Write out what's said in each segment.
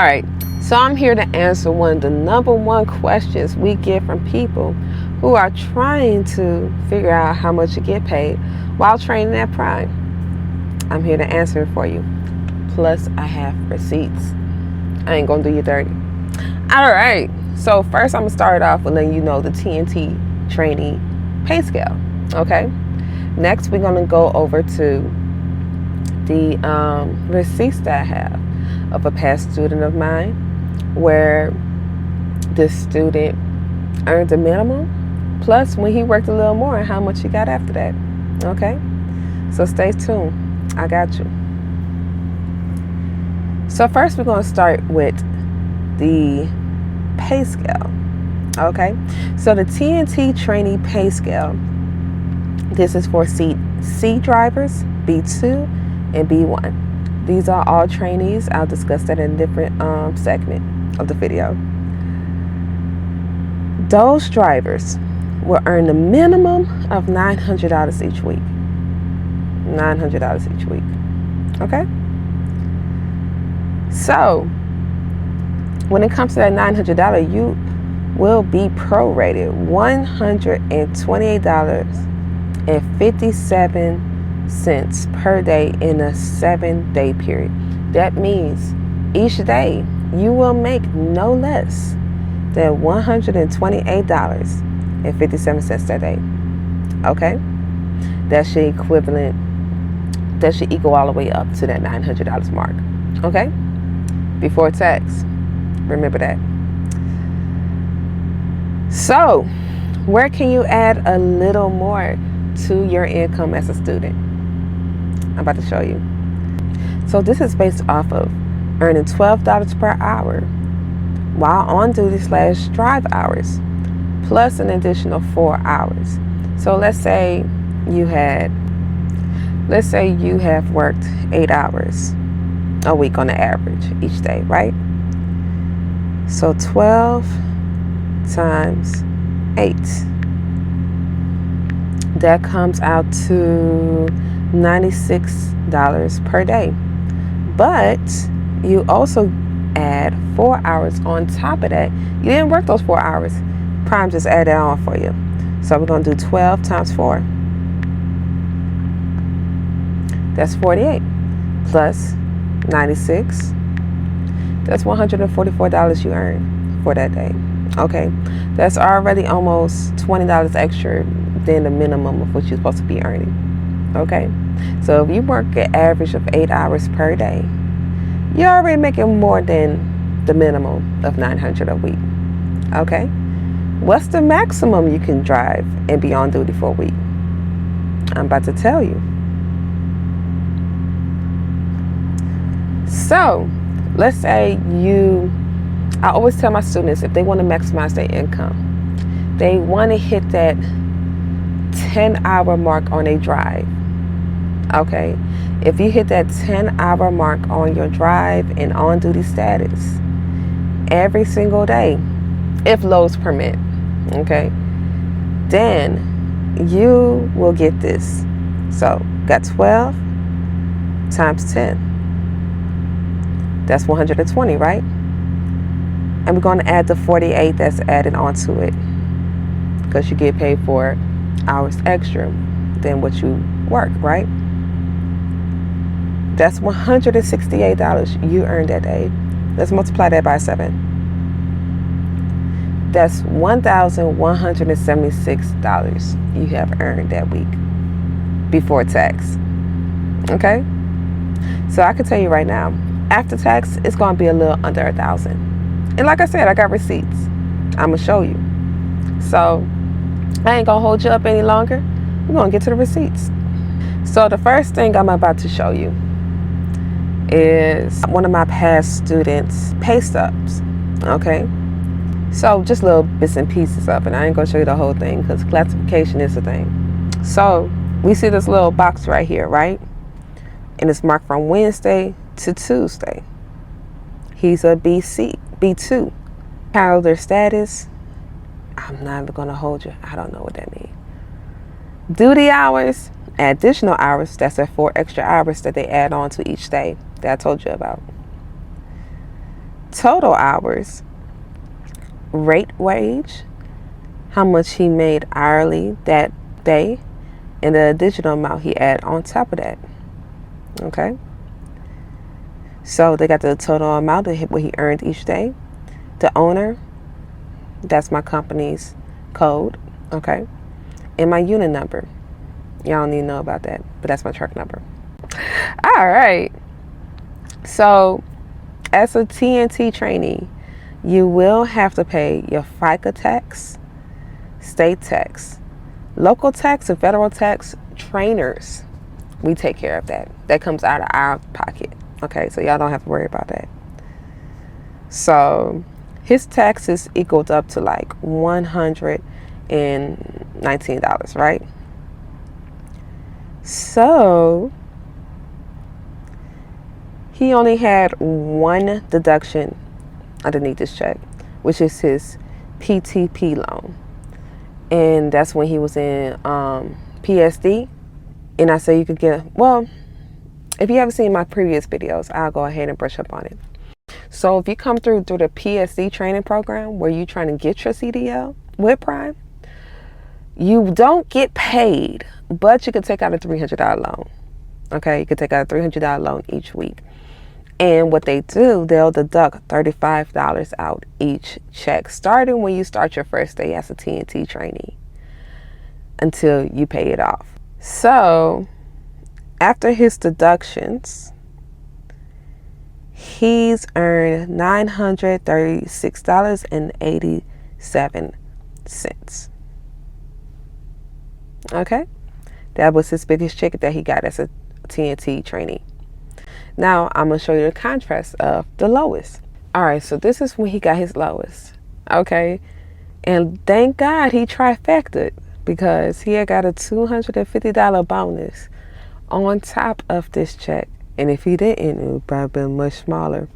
Alright, so I'm here to answer one of the number one questions we get from people who are trying to figure out how much to get paid while training at Prime. I'm here to answer it for you. Plus, I have receipts. I ain't gonna do you dirty. Alright, so first I'm gonna start off with letting you know the TNT trainee pay scale. Okay? Next, we're gonna go over to the receipts that I have of a past student of mine where this student earned the minimum plus when he worked a little more and how much he got after that. Okay, so stay tuned, I got you. So first we're going to start with the pay scale. Okay, so the TNT trainee pay scale, this is for C drivers, B2 and B1. These are all trainees. I'll discuss that in a different segment of the video. Those drivers will earn the minimum of $900 each week. $900 each week. Okay? So, when it comes to that $900, you will be prorated $128.57 per day in a 7-day period. That means each day you will make no less than $128.57 that day. Okay? That should equal all the way up to that $900 mark. Okay? Before tax. Remember that. So, where can you add a little more to your income as a student? I'm about to show you. So this is based off of earning $12 per hour while on duty / drive hours plus an additional 4 hours. So let's say you have worked 8 hours a week on the average each day, right? So 12 times 8, that comes out to $96 per day. But you also add 4 hours on top of that. You didn't work those 4 hours. Prime just add that on for you. So we're going to do 12 times 4. That's 48. Plus 96. That's $144 you earn for that day. Okay. That's already almost $20 extra than the minimum of what you're supposed to be earning. Okay, so if you work an average of 8 hours per day, you're already making more than the minimum of $900 a week. Okay, what's the maximum you can drive and be on duty for a week? I'm about to tell you. So let's say I always tell my students, if they want to maximize their income, they want to hit that 10-hour mark on a drive. Okay, if you hit that 10-hour mark on your drive and on-duty status every single day, if loads permit, okay, then you will get this. So, got 12 times 10. That's 120, right? And we're going to add the 48 that's added onto it because you get paid for hours extra than what you work, right? That's $168 you earned that day. Let's multiply that by 7. That's $1,176 you have earned that week before tax. Okay? So I can tell you right now, after tax, it's going to be a little under $1,000. And like I said, I got receipts. I'm going to show you. So I ain't going to hold you up any longer. We're going to get to the receipts. So the first thing I'm about to show you is one of my past students' pay stubs. Okay? So just little bits and pieces of it. I ain't going to show you the whole thing because classification is a thing. So we see this little box right here, right? And it's marked from Wednesday to Tuesday. He's a B2. Calendar status, I'm not even going to hold you. I don't know what that means. Duty hours, additional hours, that's at 4 extra hours that they add on to each day that I told you about. total hours, rate wage, how much he made hourly that day, and the additional amount he added on top of that. Okay? So they got the total amount of what he earned each day. The owner, that's my company's code. Okay? And my unit number. Y'all don't need to know about that, but that's my truck number. All right. So as a TNT trainee, you will have to pay your FICA tax, state tax, local tax, and federal tax. Trainers, we take care of that. That comes out of our pocket. Okay, so y'all don't have to worry about that. So his taxes equaled up to like $119, right? So he only had one deduction underneath this check, which is his PTP loan. And that's when he was in PSD. And I say you could get, well, if you haven't seen my previous videos, I'll go ahead and brush up on it. So if you come through the PSD training program where you're trying to get your CDL with Prime, you don't get paid, but you can take out a $300 loan. Okay, you can take out a $300 loan each week. And what they do, they'll deduct $35 out each check, starting when you start your first day as a TNT trainee until you pay it off. So after his deductions, he's earned $936.87. Okay? That was his biggest check that he got as a TNT trainee. Now, I'm going to show you the contrast of the lowest. All right, so this is when he got his lowest. Okay? And thank God he trifected, because he had got a $250 bonus on top of this check. And if he didn't, it would probably been much smaller.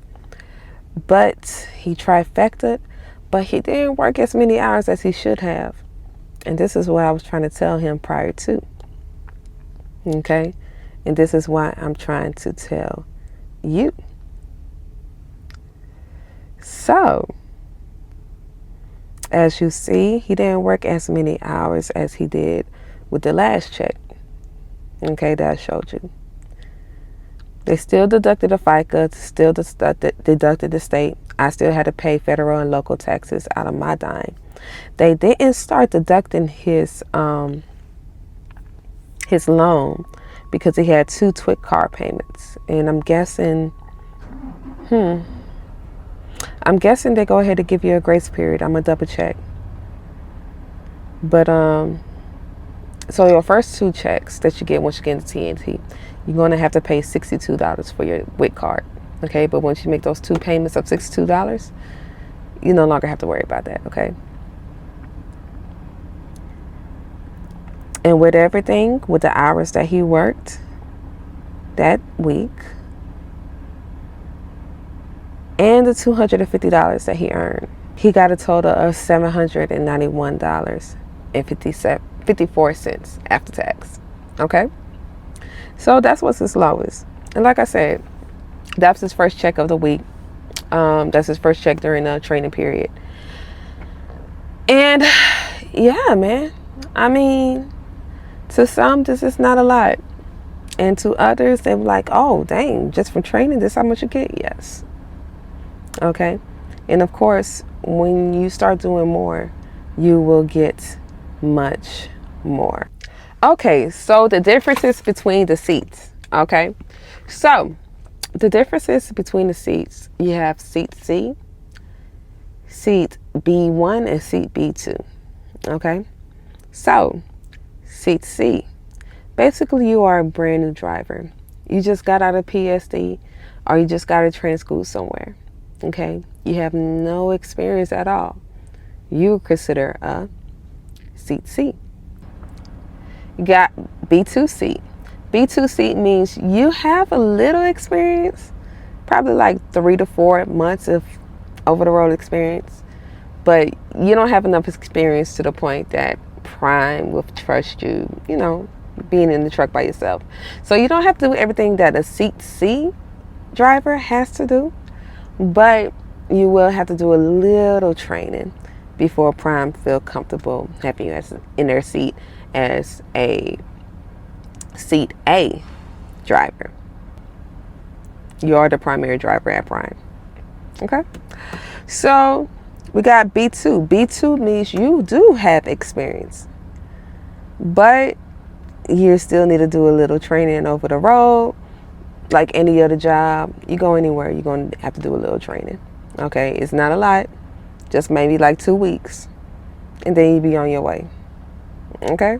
But he trifected, but he didn't work as many hours as he should have. And this is what I was trying to tell him prior to. Okay? And this is why I'm trying to tell you. So, as you see, he didn't work as many hours as he did with the last check. Okay, that I showed you. They still deducted the FICA, still deducted the state. I still had to pay federal and local taxes out of my dime. They didn't start deducting his loan because he had 2 TWIC car payments. And I'm guessing they go ahead and give you a grace period. I'm going to double check. But, so your first 2 checks that you get once you get into TNT, you're going to have to pay $62 for your WIC card. Okay, but once you make those 2 payments of $62, you no longer have to worry about that. Okay. And with everything, with the hours that he worked that week, and the $250 that he earned, he got a total of $791.54 after tax. Okay? So that's what's his lowest. And like I said, that's his first check of the week. That's his first check during the training period. And yeah, man. I mean, to some, this is not a lot. And to others, they're like, oh, dang, just from training, this is how much you get? Yes. Okay. And of course, when you start doing more, you will get much more. Okay, so the differences between the seats. Okay. So the differences between the seats, you have seat C, seat B1, and seat B2. Okay. So seat C, basically you are a brand new driver. You just got out of PSD, or you just got out of training school somewhere. Okay, you have no experience at all. You consider a seat C. You got B2 seat. B2 seat means you have a little experience, probably like 3 to 4 months of over-the-road experience, but you don't have enough experience to the point that Prime will trust you, you know, being in the truck by yourself. So you don't have to do everything that a seat C driver has to do. But you will have to do a little training before Prime feel comfortable having you in their seat as a seat A driver. You're the primary driver at Prime. Okay? So we got B2. B2 means you do have experience, but you still need to do a little training over the road. Like any other job, you go anywhere, you're going to have to do a little training. Okay? It's not a lot, just maybe like 2 weeks, and then you be on your way. Okay?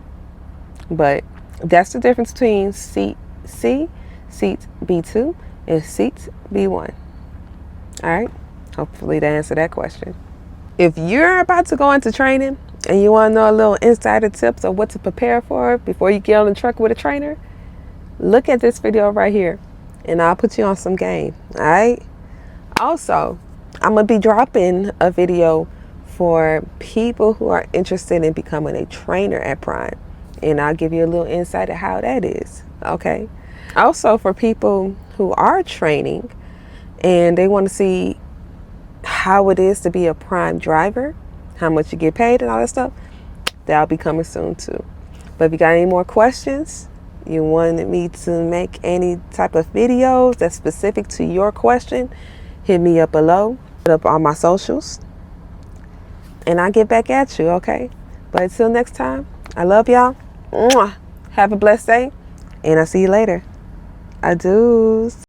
But that's the difference between seat C, seat B2, and seat B1. All right? Hopefully that answered that question. If you're about to go into training and you want to know a little insider tips of what to prepare for before you get on the truck with a trainer, look at this video right here, and I'll put you on some game. All right? Also, I'm going to be dropping a video for people who are interested in becoming a trainer at Prime, and I'll give you a little insight of how that is. Okay? Also, for people who are training and they want to see how it is to be a Prime driver, how much you get paid and all that stuff, that'll be coming soon too. But if you got any more questions, you wanted me to make any type of videos that's specific to your question, hit me up below, put up on my socials, and I'll get back at you, okay? But until next time, I love y'all. Mwah. Have a blessed day, and I'll see you later. Adios.